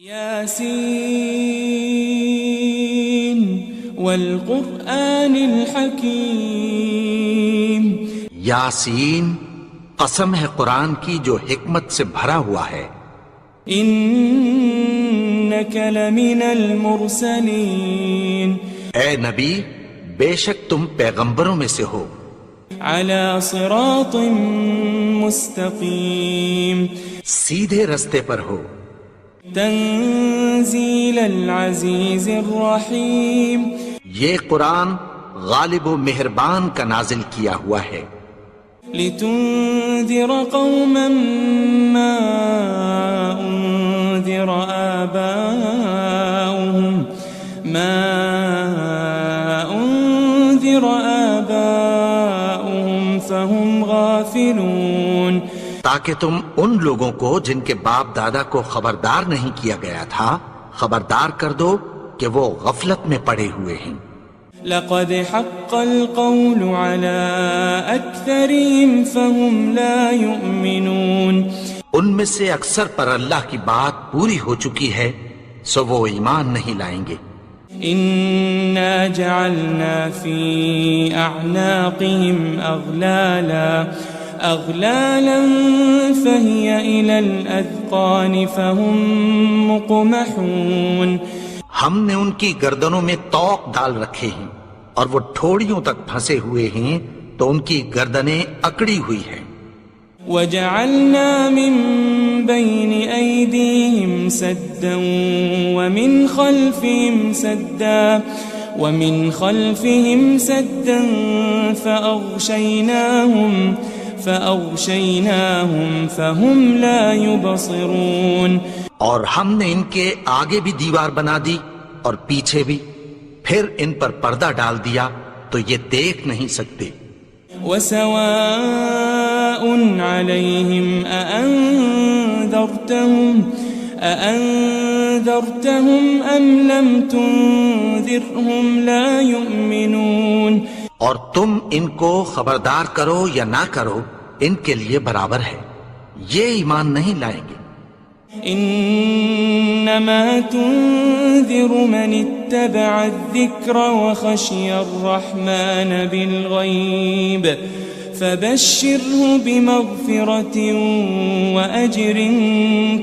یاسین والقرآن الحکیم، یاسین قسم ہے قرآن کی جو حکمت سے بھرا ہوا ہے۔ انک لمن المرسلین، اے نبی بے شک تم پیغمبروں میں سے ہو، علی صراط مستقیم، سیدھے رستے پر ہو، تنزیل العزیز الرحیم، یہ قرآن غالب و مہربان کا نازل کیا ہوا ہے، لتنذر قوما ما انذر آباؤهم فهم غافلون، تاکہ تم ان لوگوں کو جن کے باپ دادا کو خبردار نہیں کیا گیا تھا خبردار کر دو کہ وہ غفلت میں پڑے ہوئے ہیں۔ لقد حق القول على اکثرهم فهم لا يؤمنون، ان میں سے اکثر پر اللہ کی بات پوری ہو چکی ہے سو وہ ایمان نہیں لائیں گے۔ انا جعلنا في اعناقهم اغلالا فهي الى الاذقان فهم مقمحون، ہم نے ان کی گردنوں میں طوق ڈال رکھے ہیں اور وہ ٹھوڑیوں تک پھنسے ہوئے ہیں تو ان کی گردنیں اکڑی ہوئی ہیں۔ وجعلنا من بين أيديهم سدا ومن خلفهم سدا فأغشيناهم فهم لا يبصرون، اور ہم نے ان کے آگے بھی دیوار بنا دی اور پیچھے بھی، پھر ان پر پردہ ڈال دیا تو یہ دیکھ نہیں سکتے۔ وسواء عليهم أأنذرتهم أم لم تنذرهم لا يؤمنون، اور تم ان کو خبردار کرو یا نہ کرو ان کے لیے برابر ہے، یہ ایمان نہیں لائیں گے۔ انما تنذر من اتبع الذکر وخشی الرحمن بالغیب فبشره بمغفرة وأجر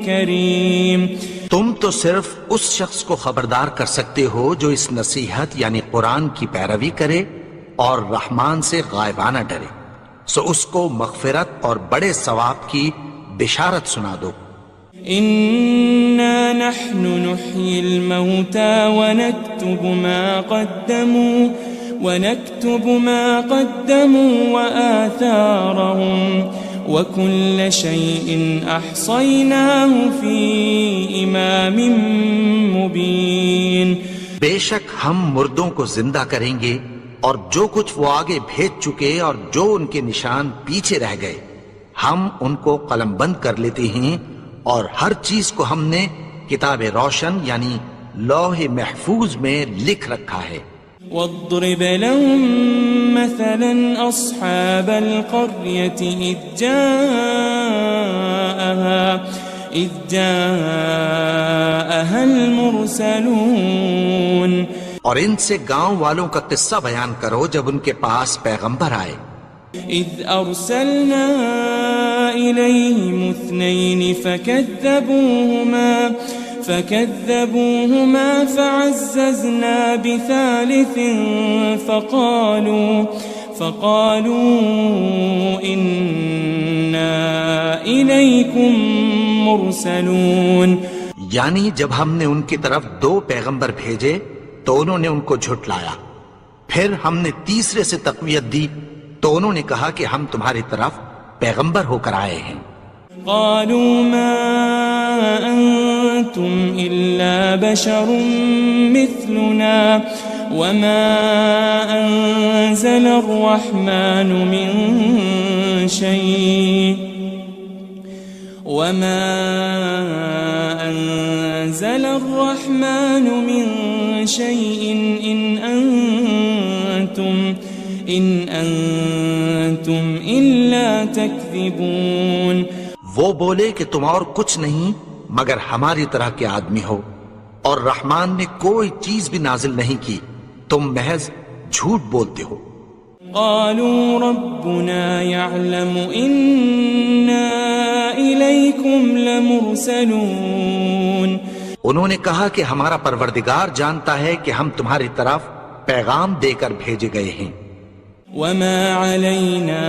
کریم، تم تو صرف اس شخص کو خبردار کر سکتے ہو جو اس نصیحت یعنی قرآن کی پیروی کرے اور رحمان سے غائبانہ ڈرے، سو اس کو مغفرت اور بڑے ثواب کی بشارت سنا دو۔ إنا نحن نحيي الموتى ونكتب ما قدموا وآثارهم وكل شيء أحصيناه في إمام مبين، بے شک ہم مردوں کو زندہ کریں گے اور جو کچھ وہ آگے بھیج چکے اور جو ان کے نشان پیچھے رہ گئے ہم ان کو قلم بند کر لیتے ہیں، اور ہر چیز کو ہم نے کتاب روشن یعنی لوح محفوظ میں لکھ رکھا ہے۔ واضرب لهم مثلا أصحاب القرية إذ جاءها المرسلون، اور ان سے گاؤں والوں کا قصہ بیان کرو جب ان کے پاس پیغمبر آئے۔ إذ أرسلنا إليهم 2 فكذبوهما فعززنا بثالث فقالوا إنا إليكم مرسلون، یعنی جب ہم نے ان کی طرف 2 پیغمبر بھیجے تو انہوں نے ان کو جھٹلایا، پھر ہم نے تیسرے سے تقویت دی تو انہوں نے کہا کہ ہم تمہاری طرف پیغمبر ہو کر آئے ہیں۔ قالوا ما أنتم إلا بشر مثلنا وما أنزل الرحمن من شيء إن أنتم إلا تكذبون، وہ بولے کہ تم اور کچھ نہیں مگر ہماری طرح کے آدمی ہو، اور رحمان نے کوئی چیز بھی نازل نہیں کی، تم محض جھوٹ بولتے ہو۔ قالوا ربنا يعلم إنا إليكم لمرسلون، انہوں نے کہا کہ ہمارا پروردگار جانتا ہے کہ ہم تمہاری طرف پیغام دے کر بھیجے گئے ہیں۔ وما علينا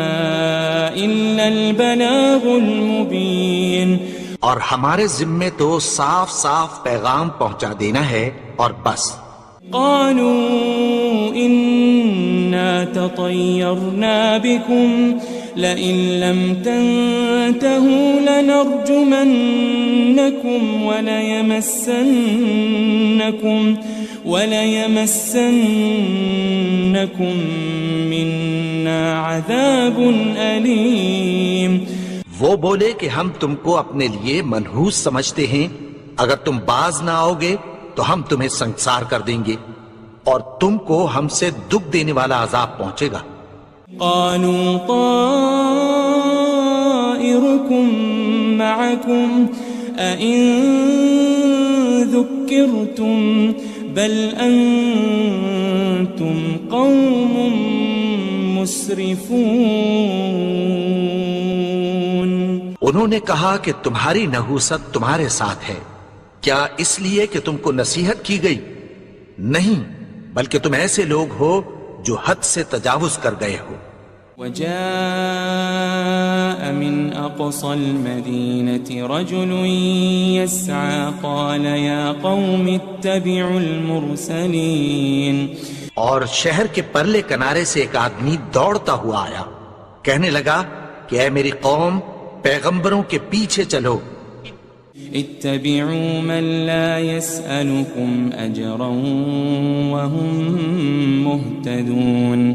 إلا البلاغ المبين، اور ہمارے ذمے تو صاف صاف پیغام پہنچا دینا ہے اور بس۔ قالوا إنا تطيرنا بكم لئن لم تنتهوا لنرجمنكم وليمسنكم منا عذاب أليم۔ وہ بولے کہ ہم تم کو اپنے لیے منحوس سمجھتے ہیں، اگر تم باز نہ آؤ گے تو ہم تمہیں سنسار کر دیں گے اور تم کو ہم سے دکھ دینے والا عذاب پہنچے گا۔ قالوا طائركم معكم أئن ذكرتم بل أنتم قوم مسرفون۔ انہوں نے کہا کہ تمہاری نحوست تمہارے ساتھ ہے، کیا اس لیے کہ تم کو نصیحت کی گئی؟ نہیں، بلکہ تم ایسے لوگ ہو جو حد سے تجاوز کر گئے ہو۔ وجاء من أقصى المدينة رجل يسعى قال يا قوم اتبعوا المرسلين، اور شہر کے پرلے کنارے سے ایک آدمی دوڑتا ہوا آیا، کہنے لگا کہ اے میری قوم، پیغمبروں کے پیچھے چلو۔ اتبعوا من لا يسألكم أجرا وهم مهتدون،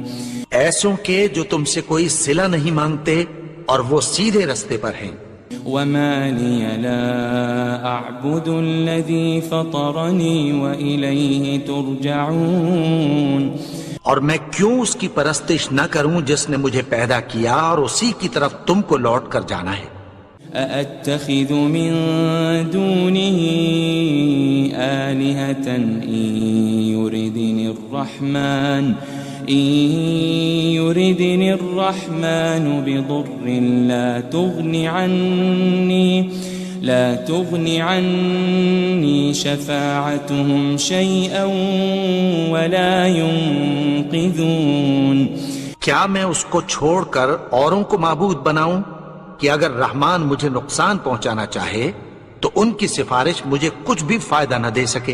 ایسوں کے جو تم سے کوئی صلہ نہیں مانگتے اور وہ سیدھے رستے پر ہیں۔ وما لي لا أعبد الذي فطرني وإليه ترجعون، اور میں کیوں اس کی پرستش نہ کروں جس نے مجھے پیدا کیا اور اسی کی طرف تم کو لوٹ کر جانا ہے۔ أأتخذ من دونه آلهة إن يردني الرحمن بضر لا تغن عني شفاعتهم شيئا ولا ينقذون۔ کیا میں اس کو چھوڑ کر اوروں کو معبود بناؤں کہ اگر رحمان مجھے نقصان پہنچانا چاہے تو ان کی سفارش مجھے کچھ بھی فائدہ نہ دے سکے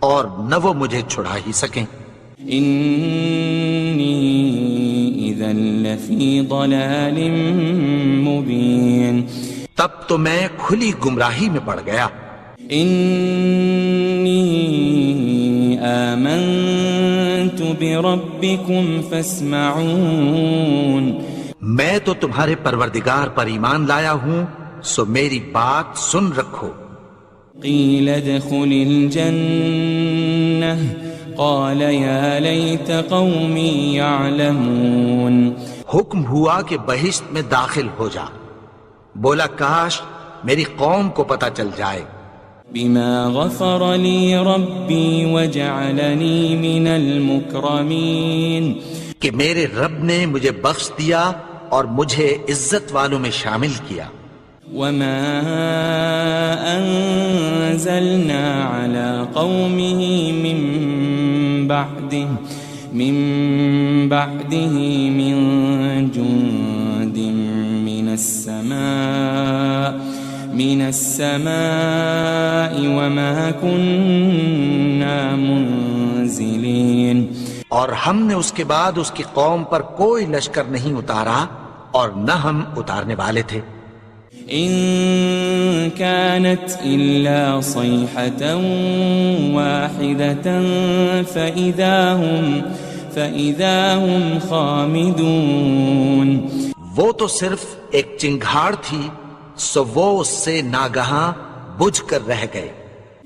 اور نہ وہ مجھے چھڑا ہی سکیں۔ إني إذا لفي ضلال مبين، تب تو میں کھلی گمراہی میں پڑ گیا۔ إني آمنت بربكم فاسمعون، میں تو تمہارے پروردگار پر ایمان لایا ہوں، سو میری بات سن رکھو۔ قيل ادخل الجنة قال يا ليت قومي يعلمون، حکم ہوا کہ بہشت میں داخل ہو جا، بولا کاش میری قوم کو پتہ چل جائے۔ بما غفر لي ربي وجعلني من المكرمين، کہ میرے رب نے مجھے بخش دیا اور مجھے عزت والوں میں شامل کیا۔ وما أنزلنا على قومه من بعده من جند من السماء وما كنا منزلين، اور ہم نے اس کے بعد اس کی قوم پر کوئی لشکر نہیں اتارا اور نہ ہم اتارنے والے تھے۔ إن كانت إلا صيحة واحدة فإذا هم خامدون، وہ تو صرف ایک چنگھاڑ تھی، سو وہ اس سے ناگہاں بجھ کر رہ گئے۔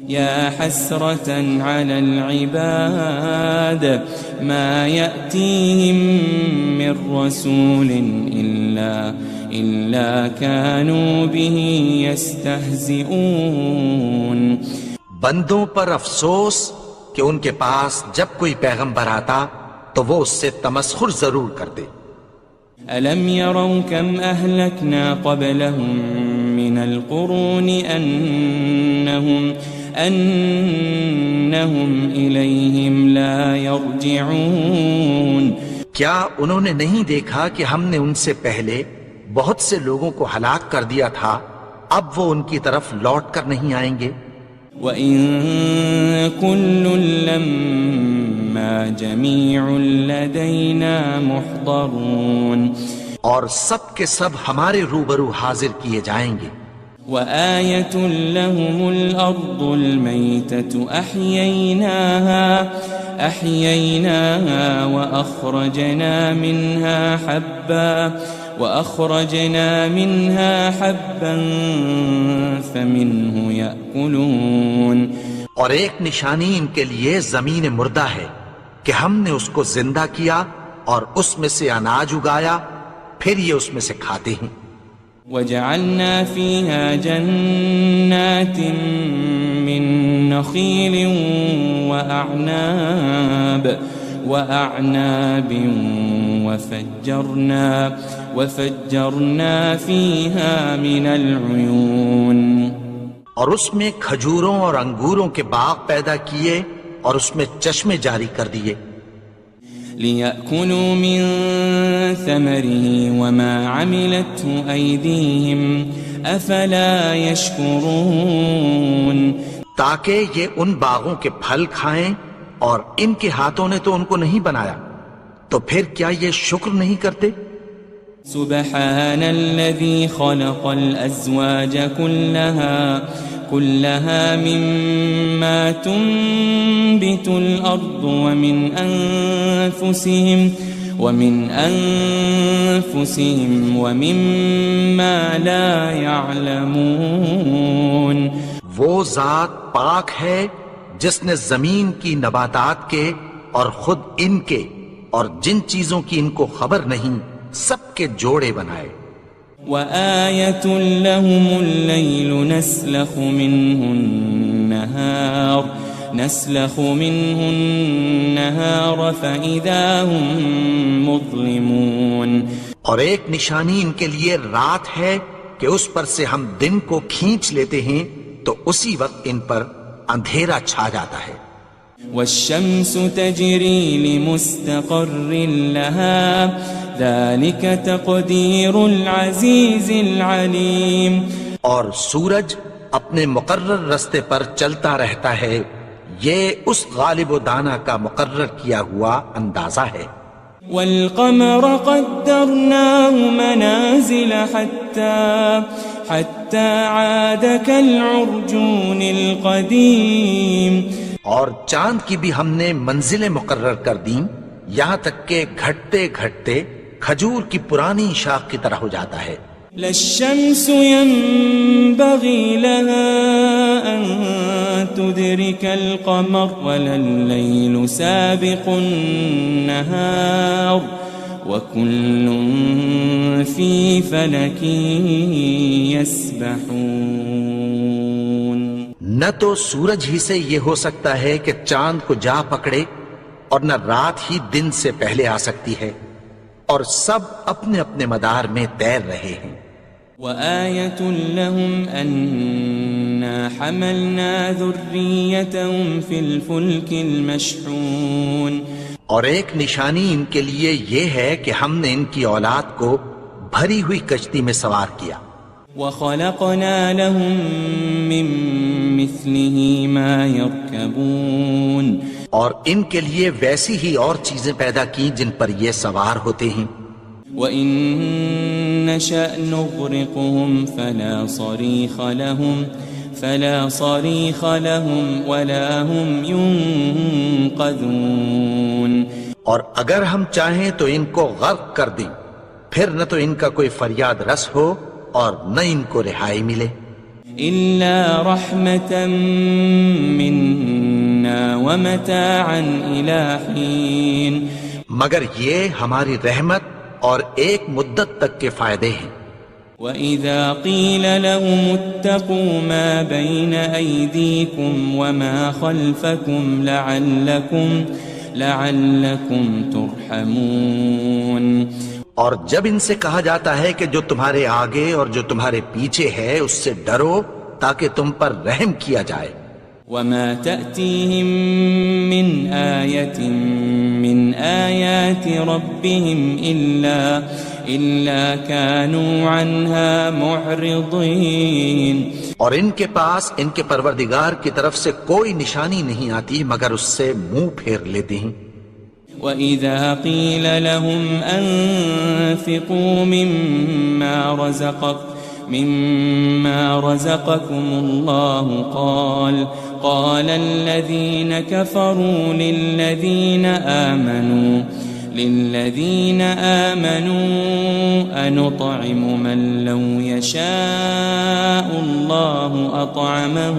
يا حسرة على العباد ما يأتيهم من رسول إلا كانوا به يستهزئون بندوں پر افسوس کہ ان کے پاس جب کوئی پیغمبر آتا تو وہ اس سے تمسخر ضرور کرتے. ألم يروا كم أهلكنا قبلهم من القرون أنهم إليهم لا يرجعون. کیا انہوں نے نہیں دیکھا کہ ہم نے ان سے پہلے بہت سے لوگوں کو ہلاک کر دیا تھا، اب وہ ان کی طرف لوٹ کر نہیں آئیں گے؟ وَإِن كُلٌّ لَمَّا جَمِيعٌ لَدَيْنَا مُحْضَرُونَ. اور سب کے سب ہمارے روبرو حاضر کیے جائیں گے. وَآيَةٌ لَهُمُ الْأَرْضُ الْمَيْتَةُ أَحْيَيْنَاهَا وَأَخْرَجْنَا مِنْهَا حَبًّا فَمِنْهُ يَأْكُلُونَ. اور ایک نشانی ان کے لیے زمین مردہ ہے کہ ہم نے اس کو زندہ کیا اور اس میں سے اناج اگایا، پھر یہ اس میں سے کھاتے ہیں. وَجَعَلْنَا فِيهَا جَنَّاتٍ مِّن نَخِيلٍ وَأَعْنَابٍ وَفَجَّرْنَا فِيهَا مِنَ الْعُيُونِ. اور اس میں کھجوروں اور انگوروں کے باغ پیدا کیے اور اس میں چشمے جاری کر دیے. لِيَأْكُلُوا مِن ثَمَرِهِ وَمَا عَمِلَتْهُ أَيْدِيهِمْ أَفَلَا يَشْكُرُونَ. تاکہ یہ ان باغوں کے پھل کھائیں اور ان کے ہاتھوں نے تو ان کو نہیں بنایا، تو پھر کیا یہ شکر نہیں کرتے؟ سبحان الذي خلق الأزواج كلها مما تنبت الأرض ومن أنفسهم ومما لا يعلمون. وہ ذات پاک ہے جس نے زمین کی نباتات کے اور خود ان کے اور جن چیزوں کی ان کو خبر نہیں سب کے جوڑے بنائے. وَآيَةٌ لَهُمُ اللَّيْلُ نَسْلَخُ مِنْهُ النَّهَارَ فَإِذَا هُمْ مُظْلِمُونَ. اور ایک نشانی ان کے لیے رات ہے کہ اس پر سے ہم دن کو کھینچ لیتے ہیں تو اسی وقت ان پر اندھیرا چھا جاتا ہے. وَالشَّمْسُ تَجْرِي لِمُسْتَقَرٍّ لَهَا ذَلِكَ تَقْدِيرُ الْعَزِيزِ الْعَلِيمِ. اور سورج اپنے مقرر رستے پر چلتا رہتا ہے، یہ اس غالب و دانا کا مقرر کیا ہوا اندازہ ہے. وَالْقَمَرَ قَدَّرْنَاهُ مَنَازِلَ حَتَّى عَادَ كَالْعُرْجُونِ الْقَدِيمِ. اور چاند کی بھی ہم نے منزلیں مقرر کر دیں، یہاں تک کہ گھٹتے گھٹتے کھجور کی پرانی شاخ کی طرح ہو جاتا ہے. لَلشَّمْسُ يَنبَغِي لَهَا أَن تُدْرِكَ الْقَمَرَ وَلَلَّيْلُ سَابِقُ النَّهَارِ وَكُلٌّ فِي فَلَكٍ يَسْبَحُونَ. نہ تو سورج ہی سے یہ ہو سکتا ہے کہ چاند کو جا پکڑے، اور نہ رات ہی دن سے پہلے آ سکتی ہے، اور سب اپنے اپنے مدار میں تیر رہے ہیں. وَآيَةٌ لَهُمْ أَنَّا حَمَلْنَا ذُرِّيَّتَهُمْ فِي الْفُلْكِ الْمَشْحُونِ. اور ایک نشانی ان کے لیے یہ ہے کہ ہم نے ان کی اولاد کو بھری ہوئی کشتی میں سوار کیا. وَخَلَقْنَا لَهُم مِّن مِّثْلِهِ مَا يَرْكَبُونَ. اور ان کے لیے ویسی ہی اور چیزیں پیدا کی جن پر یہ سوار ہوتے ہیں. وَإِن نَّشَأْ نُغْرِقْهُمْ فَلَا صَرِيخَ لَهُمْ وَلَا هُمْ يُنقَذُونَ. اور اگر ہم چاہیں تو ان کو غرق کر دیں، پھر نہ تو ان کا کوئی فریاد رس ہو اور نہ ان کو رہائی ملے. إِلَّا رَحْمَةً مِّنَّا وَمَتَاعًا إِلَىٰ حِينٍ. مگر یہ ہماری رحمت اور ایک مدت تک کے فائدے ہیں. وَإِذَا قِيلَ لَهُمُ اتَّقُوا مَا بَيْنَ أَيْدِيكُمْ وَمَا خَلْفَكُمْ لَعَلَّكُمْ تُرْحَمُونَ اور جب ان سے کہا جاتا ہے کہ جو تمہارے آگے اور جو تمہارے پیچھے ہے اس سے ڈرو تاکہ تم پر رحم کیا جائے. وَمَا تَأْتِيهِم مِّنْ آيَةٍ مِّنْ آيَاتِ رَبِّهِمْ إِلَّا كَانُوا عَنْهَا مُعْرِضِينَ. اور ان کے پاس ان کے پروردگار کی طرف سے کوئی نشانی نہیں آتی مگر اس سے منہ پھیر لیتے ہیں. وَإِذَا قِيلَ لَهُمْ أَنفِقُوا مِمَّا رَزَقَكُمُ اللَّهُ قَالَ الَّذِينَ كَفَرُوا لِلَّذِينَ آمَنُوا أَنُطْعِمُ مَن لَّوْ يَشَاءُ اللَّهُ أَطْعَمَهُ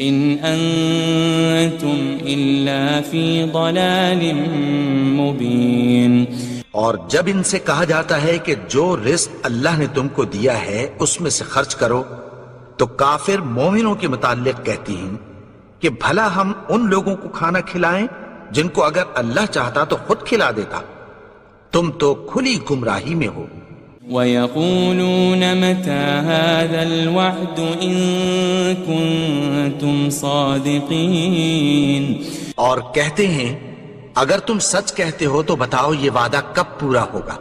إِنْ أَنْتُمْ إِلَّا فِي ضَلَالٍ مُبِينٍ. اور جب ان سے کہا جاتا ہے کہ جو رزق اللہ نے تم کو دیا ہے اس میں سے خرچ کرو تو کافر مومنوں کے متعلق کہتی ہیں کہ بھلا ہم ان لوگوں کو کھانا کھلائیں جن کو اگر اللہ چاہتا تو خود کھلا دیتا. تم تو کھلی گمراہی میں ہو. وَيَقُولُونَ مَتَى هَذَا الْوَعْدُ إِن كُنتُمْ صَادِقِينَ. اور کہتے ہیں اگر تم سچ کہتے ہو تو بتاؤ یہ وعدہ کب پورا ہوگا.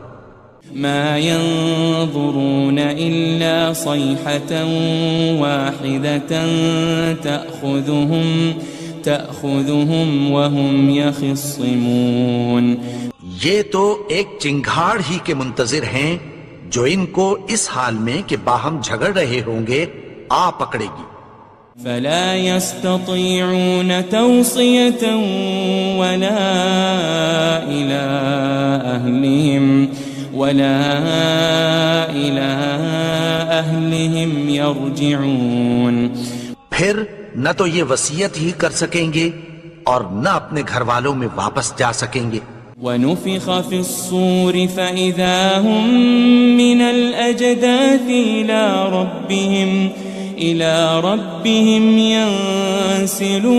مَا يَنظُرُونَ إِلَّا صَيْحَةً وَاحِدَةً تَأْخُذُهُمْ وَهُمْ يَخِصِّمُونَ. یہ تو ایک چنگھاڑ ہی کے منتظر ہیں جو ان کو اس حال میں کہ باہم جھگڑ رہے ہوں گے آ پکڑے گی. فَلَا يَسْتَطِيعُونَ تَوْصِيَةً وَلَا إِلَىٰ أَهْلِهِمْ يَرْجِعُونَ. پھر نہ تو یہ وصیت ہی کر سکیں گے اور نہ اپنے گھر والوں میں واپس جا سکیں گے. وَنُفِخَ فِي الصُّورِ فَإِذَا هُم مِّنَ الْأَجْدَاثِ إِلَىٰ رَبِّهِمْ يَنسِلُونَ.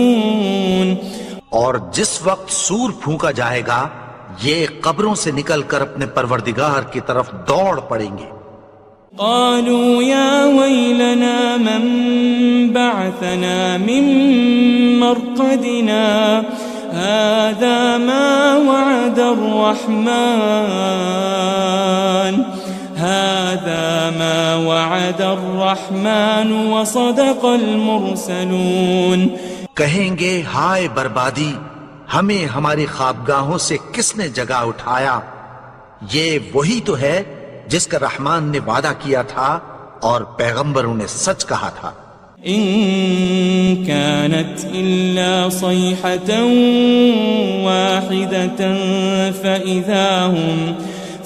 اور جس وقت سور پھونکا جائے گا یہ قبروں سے نکل کر اپنے پروردگار کی طرف دوڑ پڑیں گے. قالوا يا ويلنا من بعثنا من مرقدنا هذا ما وعد الرحمن وصدق المرسلون. کہیں گے ہائے بربادی، ہمیں ہماری خوابگاہوں سے کس نے جگا اٹھایا؟ یہ وہی تو ہے جس کا رحمان نے وعدہ کیا تھا اور پیغمبروں نے سچ کہا تھا. ان كانت الا صيحة واحدة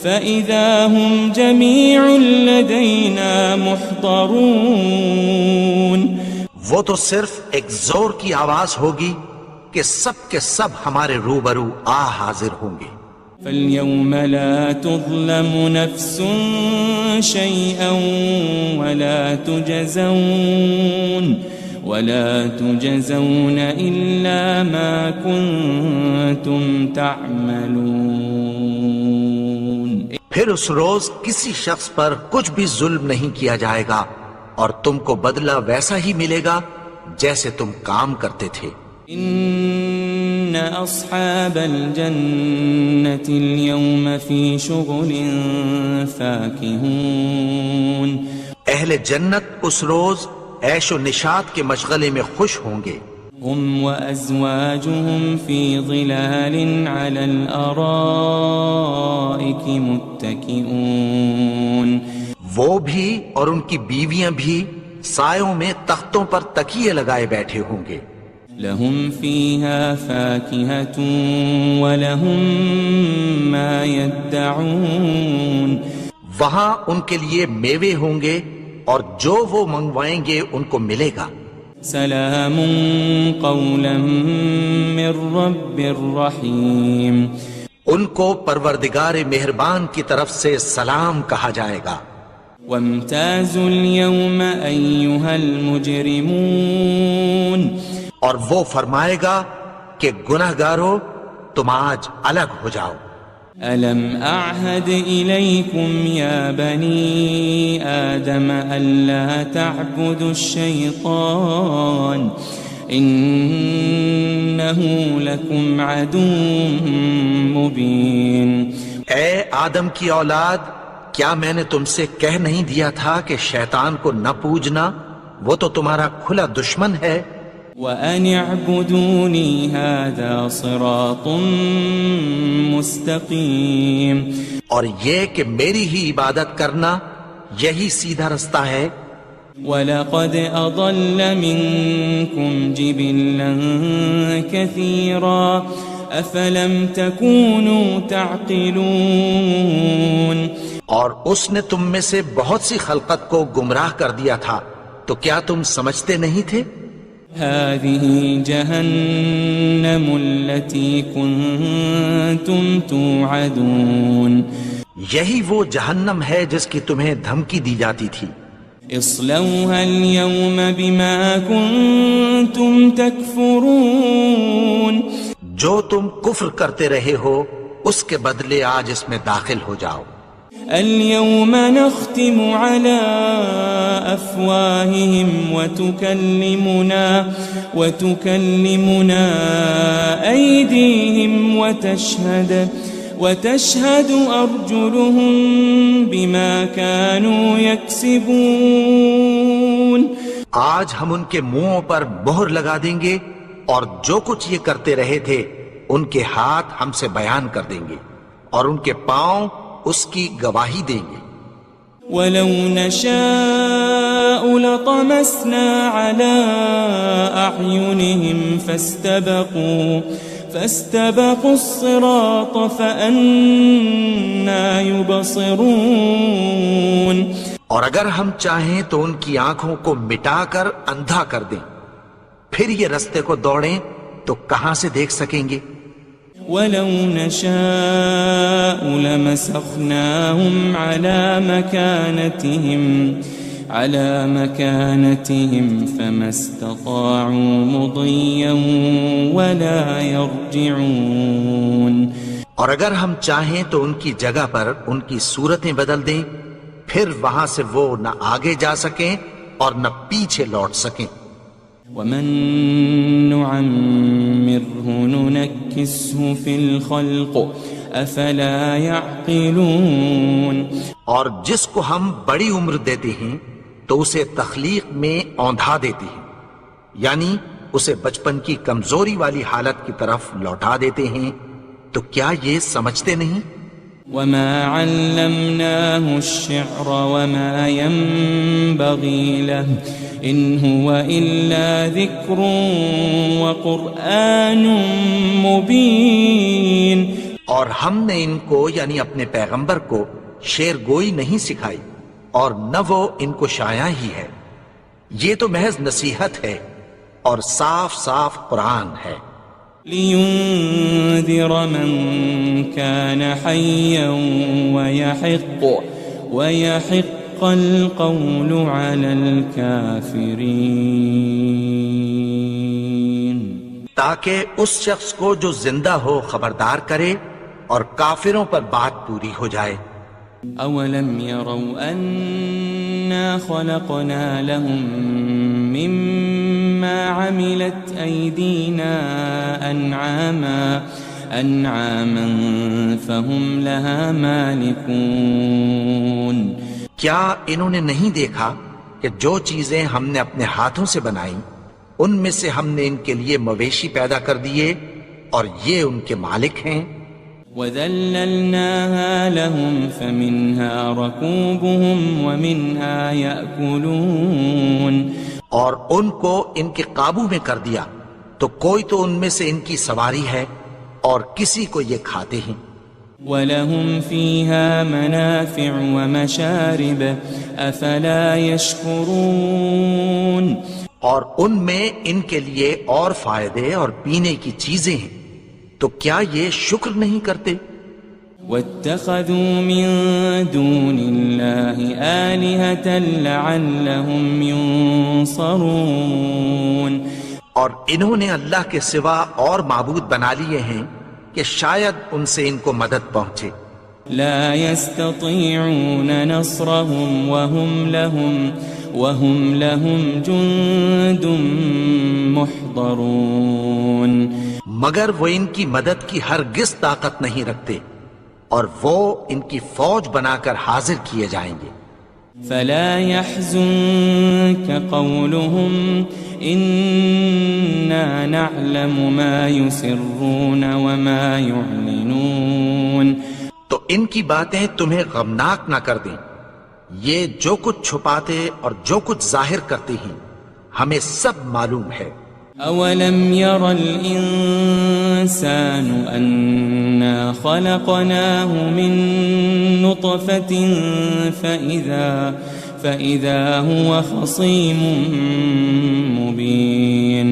فإذا هم جميع لدينا محضرون. وہ تو صرف ایک زور کی آواز ہوگی کہ سب کے سب ہمارے روبرو حاضر ہوں گے. فَالْيَوْمَ لَا تُظْلَمُ نَفْسٌ شَيْئًا وَلَا تُجَزَوْنَ إِلَّا مَا كُنتُمْ تَعْمَلُونَ. پھر اس روز کسی شخص پر کچھ بھی ظلم نہیں کیا جائے گا اور تم کو بدلہ ویسا ہی ملے گا جیسے تم کام کرتے تھے. ان اصحاب الجنة اليوم في شغل فاكهون. اہل جنت اس روز عیش و نشاط کے مشغلے میں خوش ہوں گے. هم وازواجهم في ظلال على الارائك متكئون. وہ بھی اور ان کی بیویاں بھی سایوں میں تختوں پر تکیے لگائے بیٹھے ہوں گے. لهم فيها فاكهة ولهم ما يدعون. وہاں ان کے لیے میوے ہوں گے اور جو وہ منگوائیں گے ان کو ملے گا. سلام قولا من رب الرحیم. ان کو پروردگار مہربان کی طرف سے سلام کہا جائے گا. وامتازوا اليوم أيها المجرمون اور وہ فرمائے گا کہ گنہگارو تم آج الگ ہو جاؤ. ألم أعهد إليكم يا بني آدم ألا تعبدوا الشيطان إنه لكم عدو مبين. اے آدم کی اولاد، کیا میں نے تم سے کہہ نہیں دیا تھا کہ شیطان کو نہ پوجنا، وہ تو تمہارا کھلا دشمن ہے. وَأَنِ اعْبُدُونِي هَذَا صِرَاطٌ مُسْتَقِيمٌ. اور یہ کہ میری ہی عبادت کرنا یہی سیدھا رستہ ہے. وَلَقَدْ أَضَلَّ مِنْكُمْ جِبِلًّا كَثِيرًا أَفَلَمْ تَكُونُوا تَعْقِلُونَ. اور اس نے تم میں سے بہت سی خلقت کو گمراہ کر دیا تھا، تو کیا تم سمجھتے نہیں تھے؟ هذه جهنم التي كنتم توعدون. یہی وہ جہنم ہے جس کی تمہیں دھمکی دی جاتی تھی. اصلوها اليوم بما كنتم تكفرون. جو تم کفر کرتے رہے ہو اس کے بدلے آج اس میں داخل ہو جاؤ. اليوم نختم على أفواههم وتكلمنا أيديهم وتشهد أرجلهم بما كانوا يكسبون. آج ہم ان کے منہوں پر مہر لگا دیں گے اور جو کچھ یہ کرتے رہے تھے ان کے ہاتھ ہم سے بیان کر دیں گے اور ان کے پاؤں اس کی گواہی دیں گے. وَلَوْ نَشَاءُ لَطَمَسْنَا عَلَىٰ أَعْيُنِهِمْ فَاسْتَبَقُوا الصِّرَاطَ فَأَنَّىٰ يُبْصِرُونَ. اور اگر ہم چاہیں تو ان کی آنکھوں کو مٹا کر اندھا کر دیں، پھر یہ رستے کو دوڑیں تو کہاں سے دیکھ سکیں گے. وَلَوْ نَشَاءُ لَمَسَخْنَاهُمْ عَلَى مَكَانَتِهِمْ فَمَا اسْتَطَاعُوا مُضِيًّا وَلَا يَرْجِعُونَ. اور اگر ہم چاہیں تو ان کی جگہ پر ان کی صورتیں بدل دیں، پھر وہاں سے وہ نہ آگے جا سکیں اور نہ پیچھے لوٹ سکیں. وَمَن نُعَمِّرْهُ نُنَكِّسْهُ فِي الْخَلْقِ أَفَلَا يَعْقِلُونَ. اور جس کو ہم بڑی عمر دیتے ہیں تو اسے تخلیق میں اوندھا دیتے ہیں، یعنی اسے بچپن کی کمزوری والی حالت کی طرف لوٹا دیتے ہیں. تو کیا یہ سمجھتے نہیں؟ وَمَا عَلَّمْنَاهُ الشِّعْرَ وَمَا يَنبَغِي لَهُ إِنْ هُوَ إِلَّا ذِكْرٌ وَقُرْآنٌ مُبِينٌ. اور ہم نے ان کو یعنی اپنے پیغمبر کو شعر گوئی نہیں سکھائی اور نہ وہ ان کو شایع ہی ہے، یہ تو محض نصیحت ہے اور صاف صاف قرآن ہے. لِيُنذِرَ مَن كَانَ حَيًّا وَيَحِقَّ الْقَوْلُ عَلَى الْكَافِرِينَ. تاکہ اس شخص کو جو زندہ ہو خبردار کرے اور کافروں پر بات پوری ہو جائے. أَوَلَمْ يَرَوْا أَنَّا خَلَقْنَا لَهُم مِّمَّا عَمِلَتْ أَيْدِينَا أَنْعَامًا فَهُمْ لَهَا مَالِكُونَ. کیا انہوں نے نہیں دیکھا کہ جو چیزیں ہم نے اپنے ہاتھوں سے بنائیں ان میں سے ہم نے ان کے لیے مویشی پیدا کر دیے اور یہ ان کے مالک ہیں. وَذَلَّلْنَاهَا لَهُمْ فَمِنْهَا رَكُوبُهُمْ وَمِنْهَا يَأْكُلُونَ. اور ان کو ان کے قابو میں کر دیا تو کوئی تو ان میں سے ان کی سواری ہے اور کسی کو یہ کھاتے ہیں. وَلَهُمْ فِيهَا مَنَافِعُ وَمَشَارِبُ أَفَلَا يَشْكُرُونَ. اور ان میں ان کے لیے اور فائدے اور پینے کی چیزیں ہیں، تو کیا یہ شکر نہیں کرتے؟ واتخذوا من دون الله آلهة لعلهم ينصرون اور انہوں نے اللہ کے سوا اور معبود بنا لیے ہیں کہ شاید ان سے ان کو مدد پہنچے. لا يستطيعون نصرهم وهم لهم جند محضرون مگر وہ ان کی مدد کی ہرگز طاقت نہیں رکھتے اور وہ ان کی فوج بنا کر حاضر کیے جائیں گے. فلا يحزنك قولهم إنا نعلم ما يسرون وما يعلنون تو ان کی باتیں تمہیں غمناک نہ کر دیں. یہ جو کچھ چھپاتے اور جو کچھ ظاہر کرتے ہیں ہمیں سب معلوم ہے. أولم ير الإنسان أنا خلقناه من نطفة فإذا هو خصيم مبين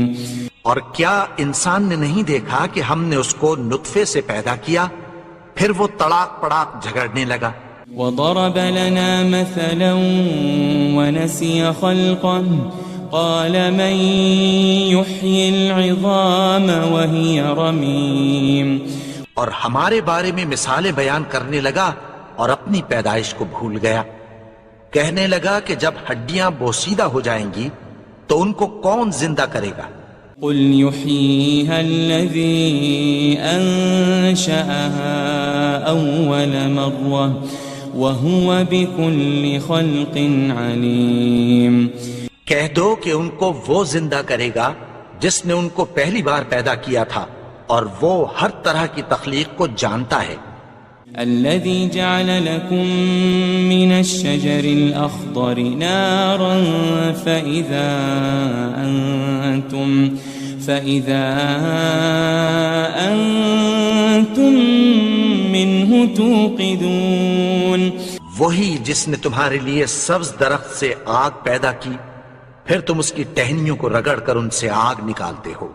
اور کیا انسان نے نہیں دیکھا کہ ہم نے اس کو نطفے سے پیدا کیا پھر وہ تڑاک پڑاک جھگڑنے لگا. وضرب لنا مثلا ونسي خلقه قال من يحيي العظام وهي رميم اور ہمارے بارے میں مثالیں بیان کرنے لگا اور اپنی پیدائش کو بھول گیا. کہنے لگا کہ جب ہڈیاں بوسیدہ ہو جائیں گی تو ان کو کون زندہ کرے گا. قل يحييها الذي أنشأها أول مرة وهو بكل خلق عليم کہہ دو کہ ان کو وہ زندہ کرے گا جس نے ان کو پہلی بار پیدا کیا تھا اور وہ ہر طرح کی تخلیق کو جانتا ہے. الذي جعل لكم من الشجر الأخضر نارا فإذا أنتم منه توقدون وہی جس نے تمہارے لیے سبز درخت سے آگ پیدا کی پھر تم اس کی ٹہنیوں کو رگڑ کر ان سے آگ نکالتے ہو.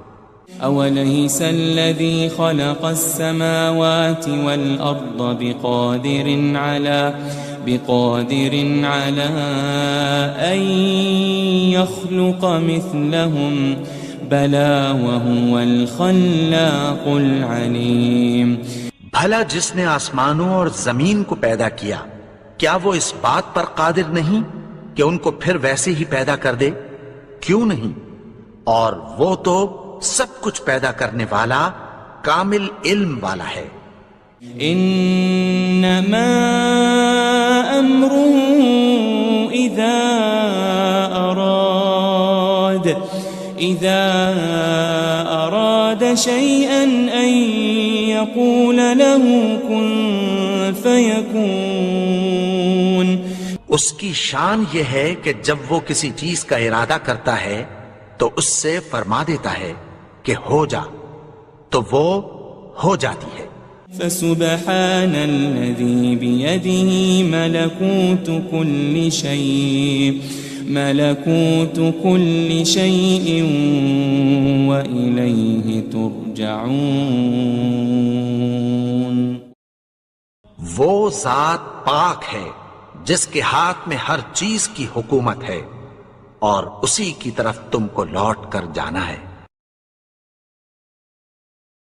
أوليس الذي خلق السماوات والأرض بقادر على أن يخلق مثلهم بلى وهو الخلاق العليم بھلا جس نے آسمانوں اور زمین کو پیدا کیا کیا وہ اس بات پر قادر نہیں کہ ان کو پھر ویسے ہی پیدا کر دے؟ کیوں نہیں؟ اور وہ تو سب کچھ پیدا کرنے والا کامل علم والا ہے. انما امره اذا اراد شيئا ان يقول له كن فيكون اس کی شان یہ ہے کہ جب وہ کسی چیز کا ارادہ کرتا ہے تو اس سے فرما دیتا ہے کہ ہو جا تو وہ ہو جاتی ہے. فسبحان الذي بيده ملكوت كل شيء وإليه ترجعون وہ ذات پاک ہے جس کے ہاتھ میں ہر چیز کی حکومت ہے اور اسی کی طرف تم کو لوٹ کر جانا ہے.